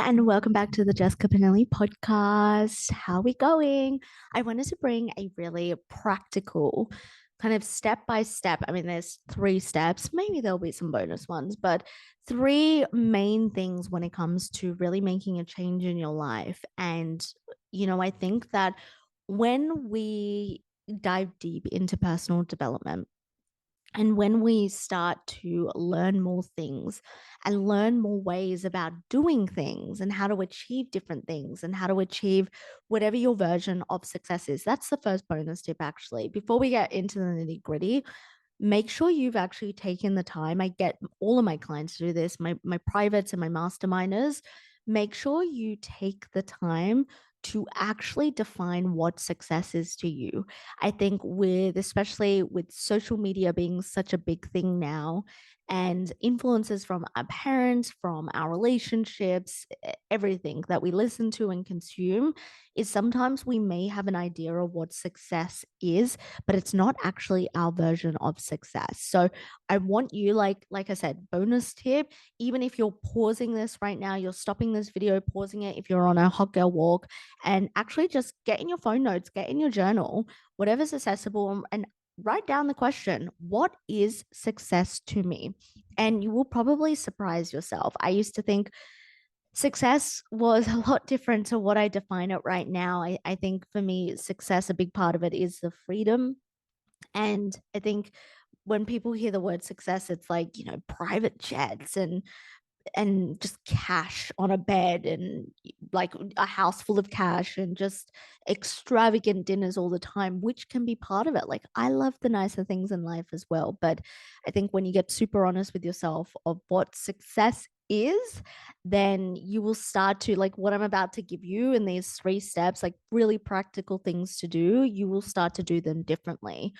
and welcome back to the Jessica Pinili podcast. How are we going? I wanted to bring a really practical kind of step by step. I mean, there's three steps, maybe there'll be some bonus ones, but three main things when it comes to really making a change in your life. And, I think that when we dive deep into personal development, and when we start to learn more things and learn more ways about doing things and how to achieve different things and how to achieve whatever your version of success is, that's the first bonus tip, actually. Before we get into the nitty gritty, make sure you've actually taken the time. I get all of my clients to do this, my privates and my masterminders. Make sure you take the time to actually define what success is to you. I think especially with social media being such a big thing now, and influences from our parents, from our relationships, everything that we listen to and consume, is sometimes we may have an idea of what success is, but it's not actually our version of success. So I want you, like I said, bonus tip, even if you're pausing this right now, you're stopping this video, pausing it if you're on a hot girl walk, and actually just get in your phone notes, get in your journal, whatever's accessible, and write down the question, what is success to me? And you will probably surprise yourself. I used to think success was a lot different to what I define it right now. I think for me, success, a big part of it is the freedom. And I think when people hear the word success, it's like, private jets and just cash on a bed and like a house full of cash and just extravagant dinners all the time, which can be part of it. Like, I love the nicer things in life as well. But I think when you get super honest with yourself of what success is, then you will start to, like what I'm about to give you in these three steps, like really practical things to do, you will start to do them differently.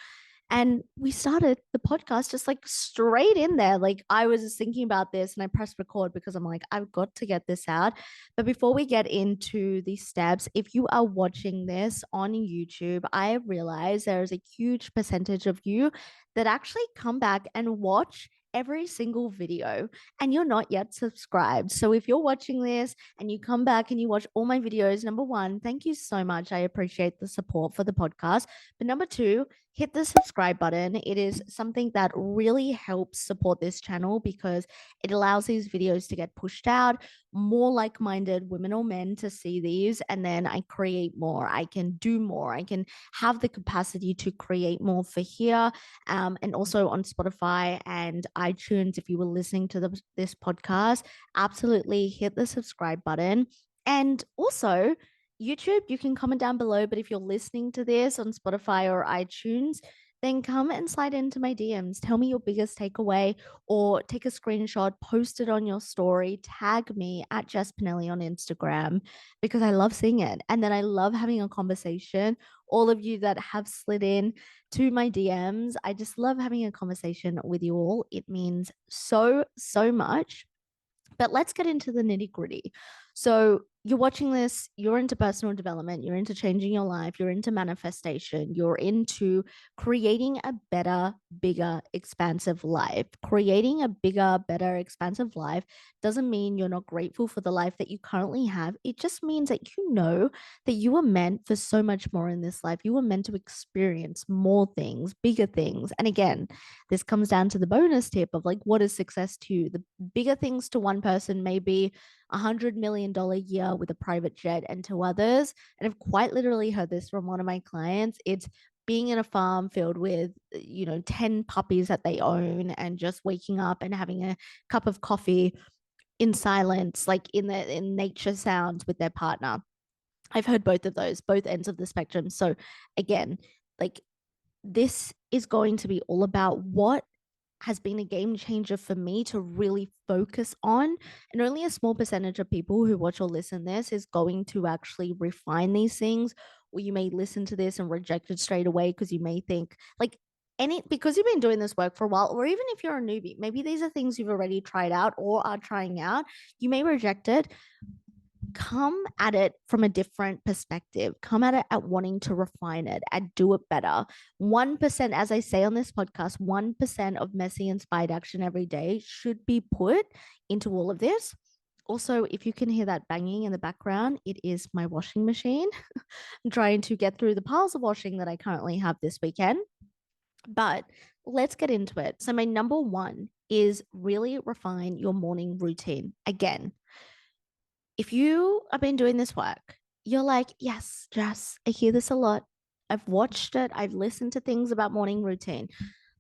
And we started the podcast just like straight in there. Like, I was just thinking about this and I pressed record because I'm like, I've got to get this out. But before we get into the steps, if you are watching this on YouTube, I realize there is a huge percentage of you that actually come back and watch every single video and you're not yet subscribed. So if you're watching this and you come back and you watch all my videos, number one, thank you so much. I appreciate the support for the podcast. But number two, hit the subscribe button. It is something that really helps support this channel because it allows these videos to get pushed out, more like-minded women or men to see these, and then I create more. I can do more. I can have the capacity to create more for here, and also on Spotify and iTunes. If you were listening to this podcast, absolutely hit the subscribe button. And also, YouTube, you can comment down below. But if you're listening to this on Spotify or iTunes, then come and slide into my DMs. Tell me your biggest takeaway or take a screenshot, post it on your story, tag me at Jess Pinelli on Instagram because I love seeing it. And then I love having a conversation. All of you that have slid in to my DMs, I just love having a conversation with you all. It means so, so much. But let's get into the nitty gritty. So, you're watching this, you're into personal development, you're into changing your life, you're into manifestation, you're into creating a better, bigger, expansive life. Creating a bigger, better, expansive life doesn't mean you're not grateful for the life that you currently have. It just means that you know that you were meant for so much more in this life. You were meant to experience more things, bigger things. And again, this comes down to the bonus tip of like, what is success to you? The bigger things to one person may be $100 million year with a private jet, and to others, and I've quite literally heard this from one of my clients, it's being in a farm filled with 10 puppies that they own and just waking up and having a cup of coffee in silence, like in nature sounds with their partner. I've heard both of those, both ends of the spectrum. So again, like, this is going to be all about what has been a game changer for me to really focus on. And only a small percentage of people who watch or listen to this is going to actually refine these things. Or you may listen to this and reject it straight away because you may think like because you've been doing this work for a while, or even if you're a newbie, maybe these are things you've already tried out or are trying out, you may reject it. Come at it from a different perspective. Come at it at wanting to refine it and do it better. 1%, as I say on this podcast, 1% of messy inspired action every day should be put into all of this. Also, if you can hear that banging in the background, it is my washing machine. I'm trying to get through the piles of washing that I currently have this weekend. But let's get into it. So, my number one is really refine your morning routine. Again, if you have been doing this work, you're like, yes, Jess, I hear this a lot. I've watched it, I've listened to things about morning routine,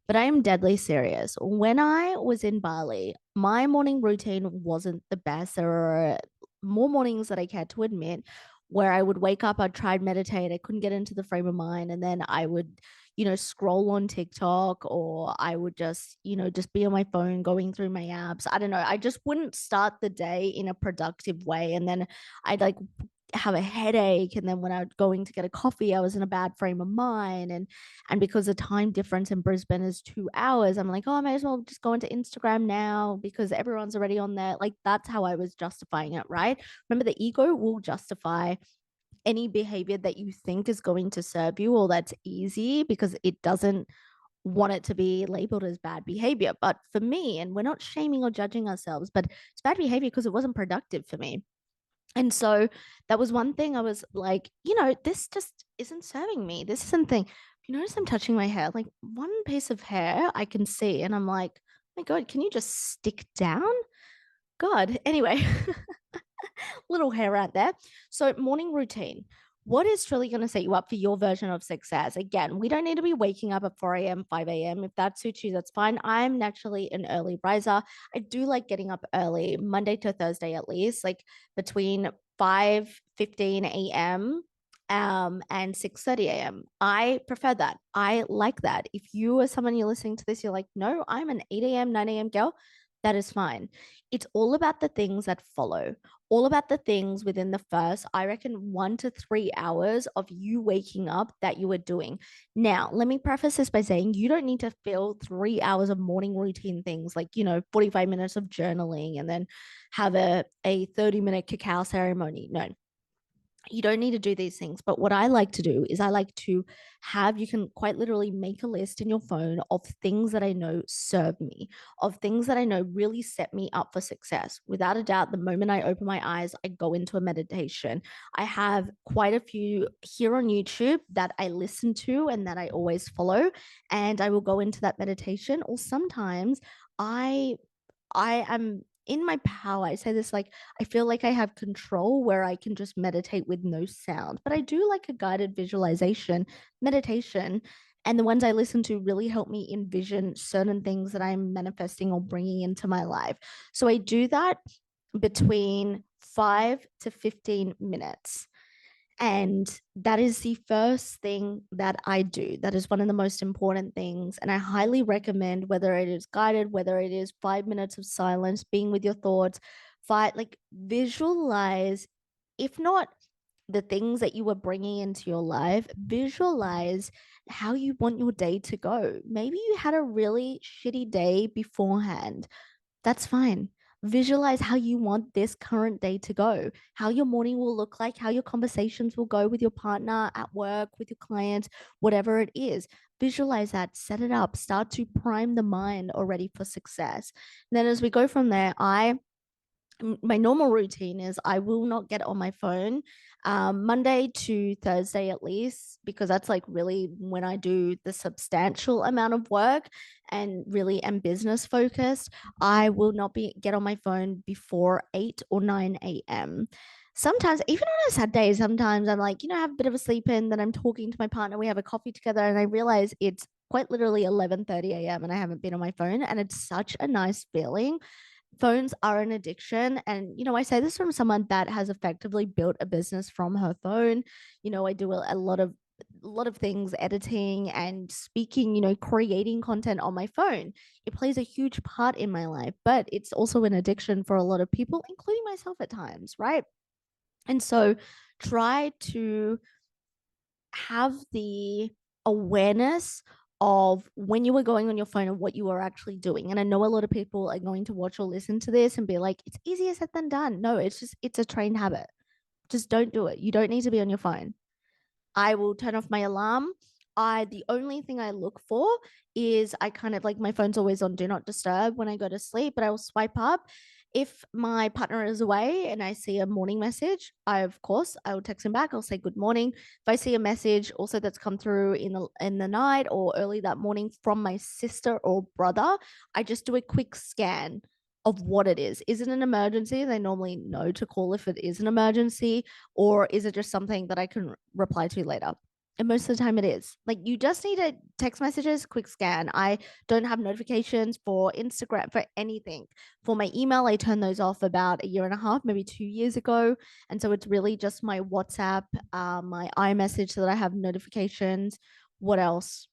but I am deadly serious. When I was in Bali, my morning routine wasn't the best. There were more mornings that I cared to admit where I would wake up, I'd try and meditate, I couldn't get into the frame of mind, and then I would, scroll on TikTok, or I would just, just be on my phone going through my apps. I don't know. I just wouldn't start the day in a productive way. And then I'd like have a headache, and then when I was going to get a coffee I was in a bad frame of mind, and because the time difference in Brisbane is 2 hours, I'm like, oh, I may as well just go into Instagram now because everyone's already on there. Like, that's how I was justifying it, right? Remember, the ego will justify any behavior that you think is going to serve you or that's easy because it doesn't want it to be labeled as bad behavior. But for me, and we're not shaming or judging ourselves, but it's bad behavior because it wasn't productive for me. And so that was one thing I was like, this just isn't serving me. This isn't thing. You notice I'm touching my hair, like one piece of hair I can see, and I'm like, oh my God, can you just stick down? God. Anyway, little hair out there. So, morning routine. What is truly going to set you up for your version of success? Again, we don't need to be waking up at 4 a.m., 5 a.m. If that suits you, that's fine. I'm naturally an early riser. I do like getting up early, Monday to Thursday at least, like between 5:15 a.m. And 6:30 a.m. I prefer that. I like that. If you are someone you're listening to this, you're like, no, I'm an 8 a.m., 9 a.m. girl, that is fine. It's all about the things that follow, all about the things within the first, I reckon, 1 to 3 hours of you waking up that you are doing. Now, let me preface this by saying you don't need to fill 3 hours of morning routine things like, 45 minutes of journaling and then have a 30-minute cacao ceremony. No, you don't need to do these things. But what I like to do is I like to you can quite literally make a list in your phone of things that I know serve me, of things that I know really set me up for success. Without a doubt, the moment I open my eyes, I go into a meditation. I have quite a few here on YouTube that I listen to and that I always follow. And I will go into that meditation, or sometimes I I am in my power. I say this like I feel like I have control where I can just meditate with no sound. But I do like a guided visualization meditation. And the ones I listen to really help me envision certain things that I'm manifesting or bringing into my life. So I do that between 5 to 15 minutes. And that is the first thing that I do. That is one of the most important things. And I highly recommend, whether it is guided, whether it is 5 minutes of silence, being with your thoughts, visualize, if not the things that you are bringing into your life, visualize how you want your day to go. Maybe you had a really shitty day beforehand. That's fine. Visualize how you want this current day to go, how your morning will look like, how your conversations will go with your partner, at work, with your clients, whatever it is. Visualize that, set it up, start to prime the mind already for success. And then as we go from there, my normal routine is I will not get on my phone Monday to Thursday at least, because that's like really when I do the substantial amount of work and really am business focused. I will not be get on my phone before 8 or 9 a.m. Sometimes, even on a Saturday, sometimes I'm like, I have a bit of a sleep in, then I'm talking to my partner, we have a coffee together, and I realize it's quite literally 11:30 a.m. and I haven't been on my phone. And it's such a nice feeling. Phones are an addiction. And, I say this from someone that has effectively built a business from her phone. I do a lot of things, editing and speaking, creating content on my phone. It plays a huge part in my life, but it's also an addiction for a lot of people, including myself at times, right? And so try to have the awareness of when you were going on your phone and what you were actually doing. And I know a lot of people are going to watch or listen to this and be like, it's easier said than done. No, it's a trained habit. Just don't do it. You don't need to be on your phone. I will turn off my alarm. The only thing I look for is I kind of like my phone's always on do not disturb when I go to sleep, but I will swipe up If my partner is away and I see a morning message, of course I will text him back. I'll say good morning. If I see a message also that's come through in the night or early that morning from my sister or brother, I just do a quick scan of what it is. Is it an emergency? They normally know to call if it is an emergency, or is it just something that I can reply to later? And most of the time it is. Like, you just need a text messages, quick scan. I don't have notifications for Instagram, for anything. For my email, I turned those off about a year and a half, maybe 2 years ago. And so it's really just my WhatsApp, my iMessage, so that I have notifications. What else?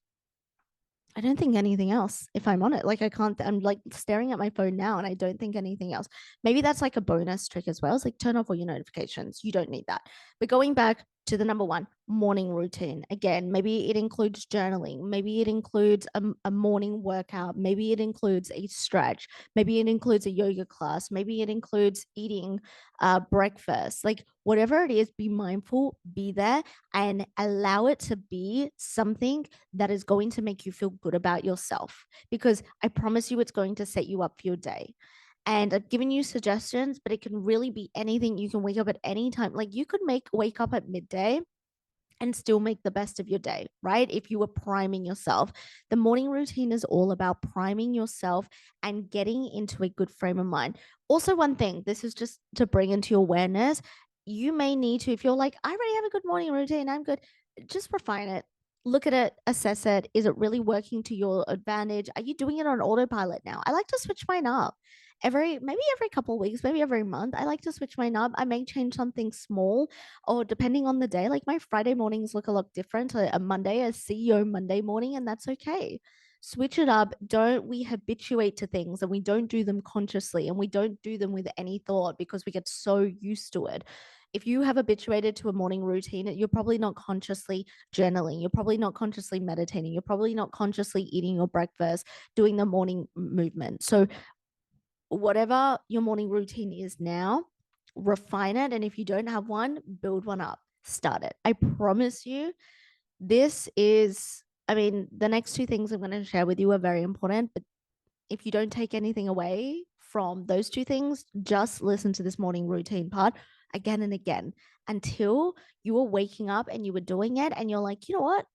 I don't think anything else, if I'm on it. Like, I can't, I'm like staring at my phone now and I don't think anything else. Maybe that's like a bonus trick as well. It's like, turn off all your notifications. You don't need that. But going back to the number one, morning routine. Again, maybe it includes journaling. Maybe it includes a morning workout. Maybe it includes a stretch. Maybe it includes a yoga class. Maybe it includes eating breakfast. Like, whatever it is, be mindful, be there, and allow it to be something that is going to make you feel good about yourself, because I promise you it's going to set you up for your day. And I've given you suggestions, but it can really be anything. You can wake up at any time. Like, you could wake up at midday and still make the best of your day, right? If you were priming yourself. The morning routine is all about priming yourself and getting into a good frame of mind. Also, one thing, this is just to bring into your awareness, you may need to, if you're like, I already have a good morning routine, I'm good, just refine it. Look at it, assess it. Is it really working to your advantage? Are you doing it on autopilot now? I like to switch mine up maybe every couple of weeks, maybe every month. I like to switch mine up. I may change something small, or depending on the day, like my Friday mornings look a lot different. A Monday, a CEO Monday morning, and that's okay. Switch it up. Don't we habituate to things and we don't do them consciously and we don't do them with any thought because we get so used to it. If you have habituated to a morning routine, you're probably not consciously journaling. You're probably not consciously meditating. You're probably not consciously eating your breakfast, doing the morning movement. So whatever your morning routine is now, refine it. And if you don't have one, build one up, start it. I promise you, this is, I mean, the next two things I'm going to share with you are very important. But if you don't take anything away from those two things, just listen to this morning routine part again and again until you are waking up and you are doing it and you're like, you know what?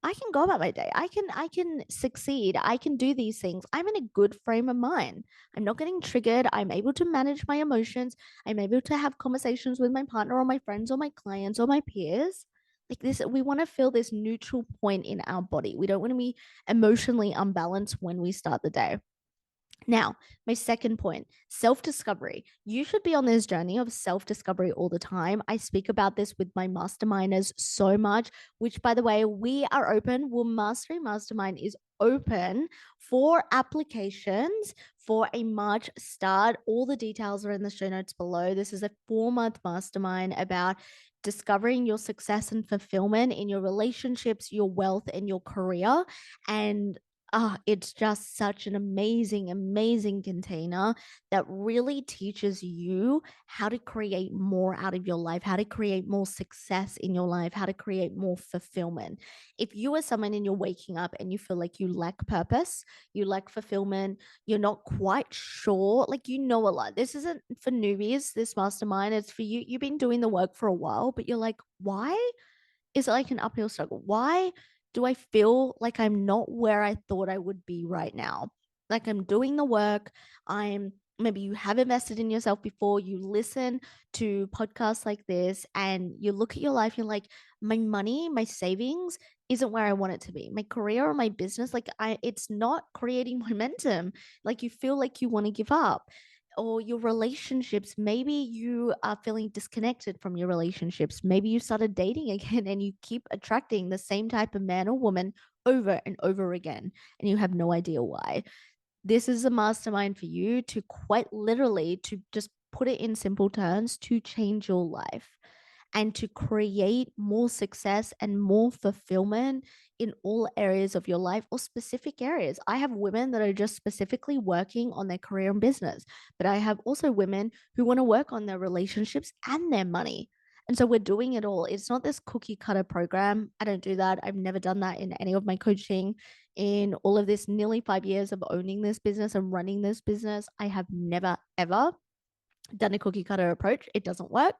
I can go about my day. I can succeed. I can do these things. I'm in a good frame of mind. I'm not getting triggered. I'm able to manage my emotions. I'm able to have conversations with my partner or my friends or my clients or my peers. Like this, we want to feel this neutral point in our body. We don't want to be emotionally unbalanced when we start the day. Now, my second point, self discovery. You should be on this journey of self discovery all the time. I speak about this with my masterminders so much, which, by the way, we are open. Well, Mastery Mastermind is open for applications for a March start. All the details are in the show notes below. This is a 4-month mastermind about discovering your success and fulfillment in your relationships, your wealth, and your career. And it's just such an amazing, amazing container that really teaches you how to create more out of your life, how to create more success in your life, how to create more fulfillment. If you are someone and you're waking up and you feel like you lack purpose, you lack fulfillment, you're not quite sure, like you know a lot. This isn't for newbies, this mastermind. It's for you. You've been doing the work for a while, but you're like, why is it like an uphill struggle? Why do I feel like I'm not where I thought I would be right now? Like, I'm doing the work. Maybe you have invested in yourself before. You listen to podcasts like this and you look at your life, you're like, my money, my savings isn't where I want it to be. My career or my business, like it's not creating momentum. Like, you feel like you want to give up, or your relationships, maybe you are feeling disconnected from your relationships. Maybe you started dating again and you keep attracting the same type of man or woman over and over again, and you have no idea why. This is a mastermind for you to quite literally, to just put it in simple terms, to change your life and to create more success and more fulfillment in all areas of your life or specific areas. I have women that are just specifically working on their career and business, but I have also women who want to work on their relationships and their money. And so we're doing it all. It's not this cookie cutter program. I don't do that. I've never done that in any of my coaching. In all of this nearly 5 years of owning this business and running this business, I have never, ever done a cookie cutter approach. It doesn't work.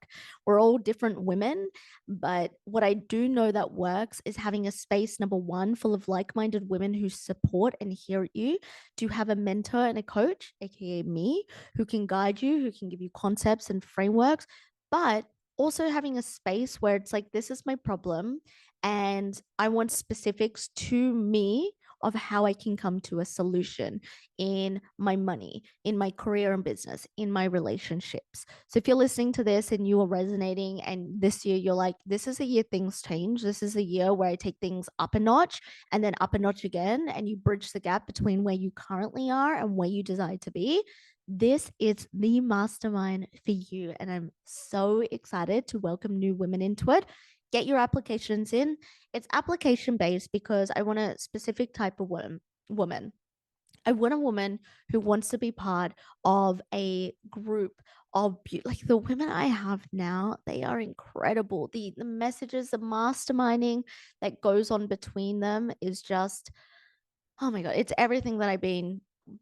We're all different women. But what I do know that works is having a space, number one, full of like minded women who support and hear you, to have a mentor and a coach, AKA me, who can guide you, who can give you concepts and frameworks. But also having a space where it's like, this is my problem. And I want specifics to me of how I can come to a solution in my money, in my career and business, in my relationships. So if you're listening to this and you are resonating, and this year you're like, this is a year things change. This is a year where I take things up a notch and then up a notch again, and you bridge the gap between where you currently are and where you desire to be. This is the mastermind for you. And I'm so excited to welcome new women into it. Get your applications in. It's application based because I want a specific type of woman. I want a woman who wants to be part of a group of like the women I have now. They are incredible. The messages, the masterminding that goes on between them is just, oh my God, it's everything that I've been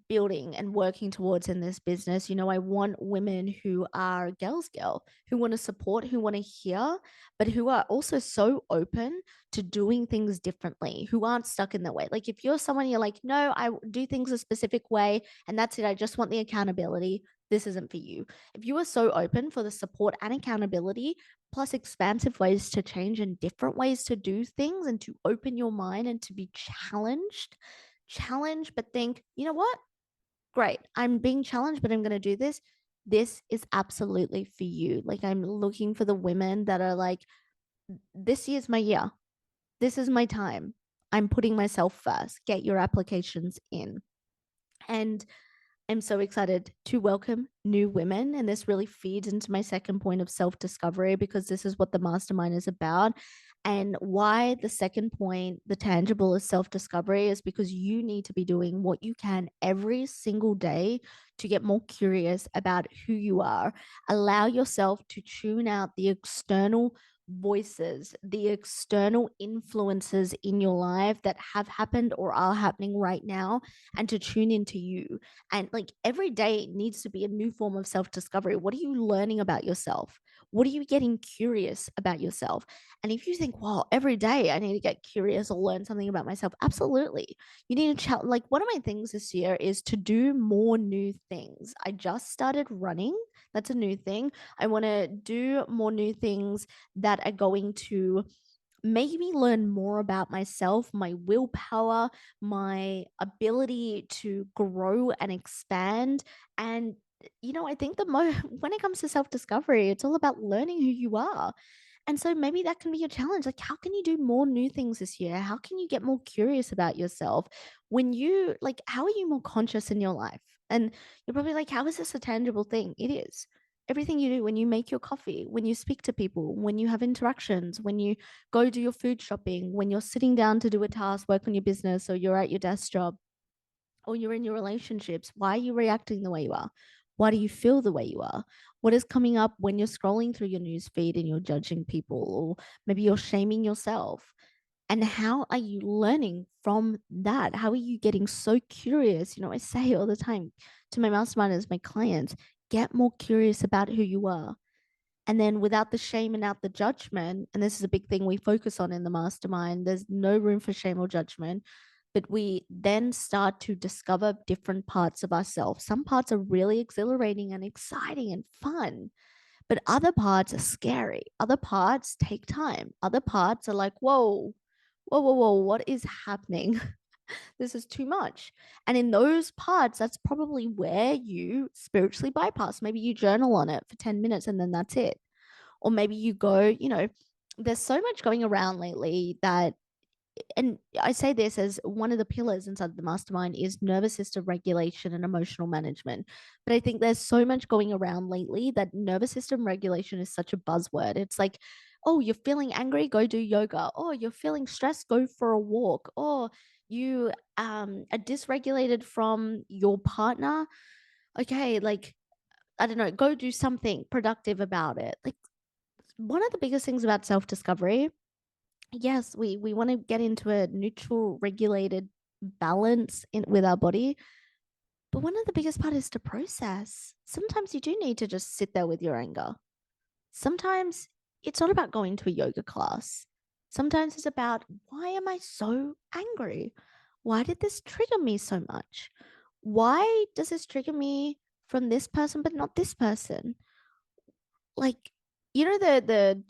building and working towards in this business. I want women who are girl, who want to support, who want to hear, but who are also so open to doing things differently, who aren't stuck in that way. Like if you're someone, you're like, no, I do things a specific way and that's it. I just want the accountability. This isn't for you. If you are so open for the support and accountability, plus expansive ways to change and different ways to do things and to open your mind and to be challenged, but think, you know what? Great. I'm being challenged, but I'm going to do this. This is absolutely for you. Like, I'm looking for the women that are like, this year's my year. This is my time. I'm putting myself first. Get your applications in. And I'm so excited to welcome new women. And this really feeds into my second point of self discovery, because this is what the mastermind is about. And why the second point, the tangible, is self discovery, is because you need to be doing what you can every single day to get more curious about who you are. Allow yourself to tune out the external voices, the external influences in your life that have happened or are happening right now, and to tune into you. And like every day needs to be a new form of self discovery. What are you learning about yourself? What are you getting curious about yourself? And if you think, wow, every day I need to get curious or learn something about myself, absolutely. You need to challenge. Like one of my things this year is to do more new things. I just started running. That's a new thing. I want to do more new things that are going to make me learn more about myself, my willpower, my ability to grow and expand. And I think when it comes to self discovery, it's all about learning who you are. And so maybe that can be your challenge. Like, how can you do more new things this year? How can you get more curious about yourself? How are you more conscious in your life? And you're probably like, how is this a tangible thing? It is. Everything you do, when you make your coffee, when you speak to people, when you have interactions, when you go do your food shopping, when you're sitting down to do a task, work on your business, or you're at your desk job, or you're in your relationships, why are you reacting the way you are? Why do you feel the way you are? What is coming up when you're scrolling through your news feed and you're judging people, or maybe you're shaming yourself? And how are you learning from that? How are you getting so curious? I say all the time to my masterminders, my clients, get more curious about who you are. And then without the shame and out the judgment, and this is a big thing we focus on in the mastermind, there's no room for shame or judgment. But we then start to discover different parts of ourselves. Some parts are really exhilarating and exciting and fun, but other parts are scary. Other parts take time. Other parts are like, whoa, whoa, whoa, whoa, what is happening? This is too much. And in those parts, that's probably where you spiritually bypass. Maybe you journal on it for 10 minutes and then that's it. Or maybe you go, there's so much going around lately that, and I say this as one of the pillars inside the mastermind, is nervous system regulation and emotional management. But I think there's so much going around lately that nervous system regulation is such a buzzword. It's like, oh, you're feeling angry, go do yoga. Oh, you're feeling stressed, go for a walk. Oh, you are dysregulated from your partner. Okay, like, I don't know, go do something productive about it. Like, one of the biggest things about self discovery, yes, we want to get into a neutral, regulated balance with our body. But one of the biggest part is to process. Sometimes you do need to just sit there with your anger. Sometimes it's not about going to a yoga class. Sometimes it's about, why am I so angry? Why did this trigger me so much? Why does this trigger me from this person but not this person? Like, you know, the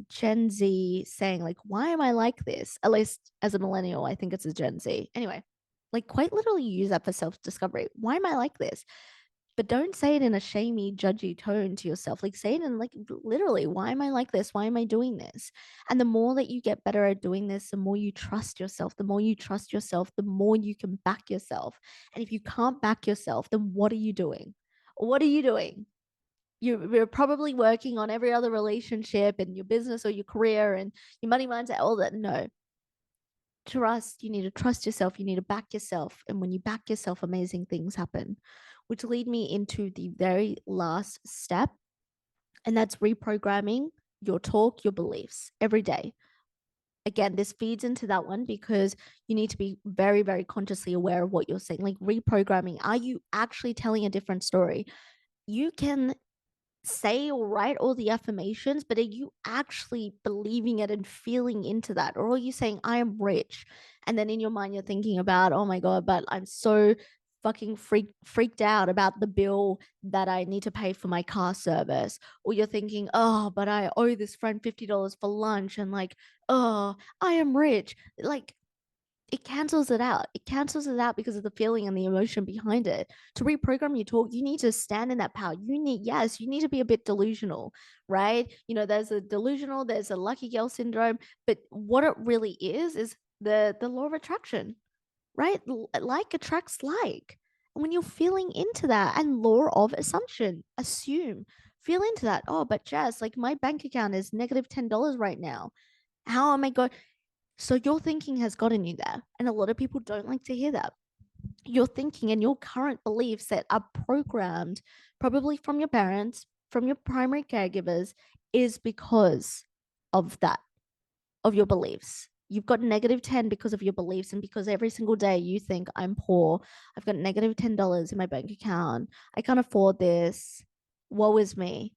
Gen Z saying, like, why am I like this? At least as a millennial, I think it's a Gen Z. Anyway, like, quite literally use that for self-discovery. Why am I like this? But don't say it in a shamey, judgy tone to yourself. Like, say it in, like, literally, why am I like this? Why am I doing this? And the more that you get better at doing this, the more you trust yourself. The more you trust yourself, the more you can back yourself. And if you can't back yourself, then what are you doing? What are you doing? You're probably working on every other relationship and your business or your career and your money mindset, all that. No, trust. You need to trust yourself. You need to back yourself. And when you back yourself, amazing things happen, which lead me into the very last step. And that's reprogramming your talk, your beliefs every day. Again, this feeds into that one because you need to be very, very consciously aware of what you're saying. Like, reprogramming, are you actually telling a different story? You can say or write all the affirmations, but are you actually believing it and feeling into that? Or are you saying, I am rich? And then in your mind, you're thinking about, oh my God, but I'm so fucking freaked out about the bill that I need to pay for my car service. Or you're thinking, oh, but I owe this friend $50 for lunch. And like, oh, I am rich. Like, it cancels it out. It cancels it out because of the feeling and the emotion behind it. To reprogram your talk, you need to stand in that power. You need to be a bit delusional, right? You know, there's a delusional, there's a lucky girl syndrome, but what it really is the law of attraction, right? Like attracts like. And when you're feeling into that, and law of assume, feel into that. Oh, but Jess, like, my bank account is negative $10 right now. How am I going? So your thinking has gotten you there. And a lot of people don't like to hear that. Your thinking and your current beliefs that are programmed, probably from your parents, from your primary caregivers, is because of that, of your beliefs. You've got negative 10 because of your beliefs, and because every single day you think, I'm poor, I've got negative $10 in my bank account, I can't afford this, woe is me.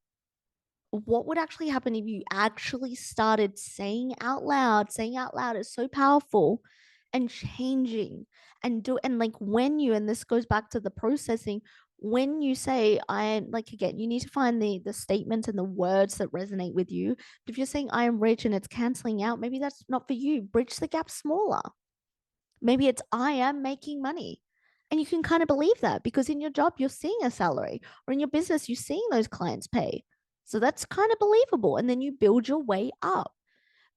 What would actually happen if you actually started saying out loud is so powerful, and changing and like, when you, and this goes back to the processing, when you say, I, like, again, you need to find the statements and the words that resonate with you. But if you're saying I am rich and it's canceling out, maybe that's not for you. Bridge the gap smaller. Maybe it's, I am making money. And you can kind of believe that because in your job, you're seeing a salary, or in your business, you're seeing those clients pay. So that's kind of believable. And then you build your way up.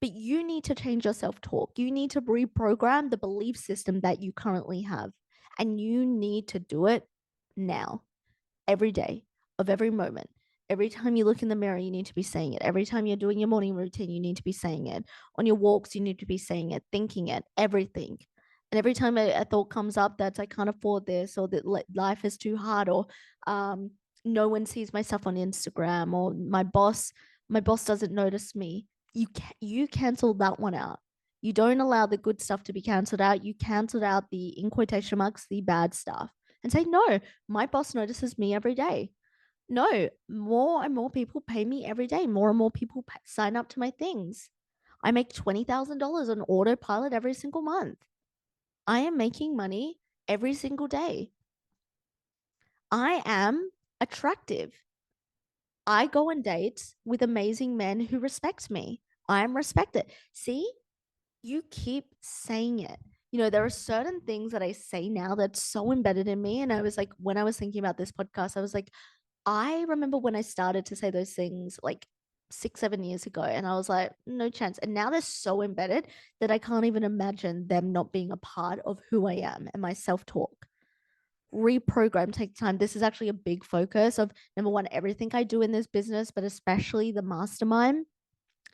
But you need to change your self talk. You need to reprogram the belief system that you currently have. And you need to do it now, every day of every moment. Every time you look in the mirror, you need to be saying it. Every time you're doing your morning routine, you need to be saying it. On your walks, you need to be saying it, thinking it, everything. And every time a thought comes up that's, I can't afford this, or that life is too hard, or um, no one sees my stuff on Instagram, or my boss doesn't notice me. You cancel that one out. You don't allow the good stuff to be canceled out. You canceled out the, in quotation marks, the bad stuff, and say, no, my boss notices me every day. No, more and more people pay me every day. More and more people sign up to my things. I make $20,000 on autopilot every single month. I am making money every single day. I am attractive. I go on dates with amazing men who respect me. I am respected. See, you keep saying it. You know, there are certain things that I say now that's so embedded in me. And I was like, when I was thinking about this podcast, I was like, I remember when I started to say those things like 6, 7 years ago, and I was like, no chance. And now they're so embedded that I can't even imagine them not being a part of who I am and my self talk. Reprogram, take time. This is actually a big focus of, number one, everything I do in this business, but especially the mastermind.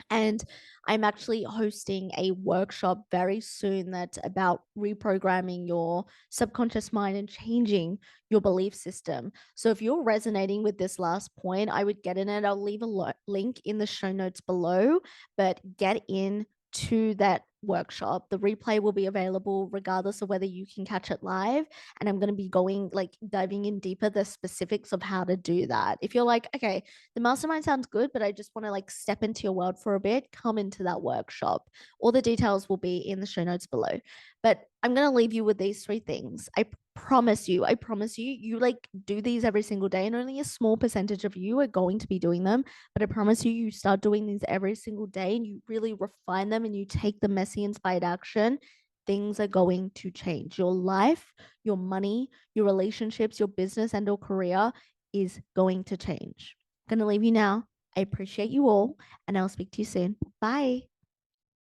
And I'm actually hosting a workshop very soon that's about reprogramming your subconscious mind and changing your belief system. So if you're resonating with this last point, I would get in it. I'll leave a link in the show notes below, but get in, to that workshop. The replay will be available regardless of whether you can catch it live. And I'm going to be going like diving in deeper the specifics of how to do that. If you're like, okay, the mastermind sounds good, but I just want to like step into your world for a bit, come into that workshop. All the details will be in the show notes below. But I'm going to leave you with these three things. I promise you, you like do these every single day, and only a small percentage of you are going to be doing them. But I promise you, you start doing these every single day and you really refine them and you take the messy inspired action, things are going to change. Your life, your money, your relationships, your business, and your career is going to change. I'm going to leave you now. I appreciate you all, and I'll speak to you soon. Bye.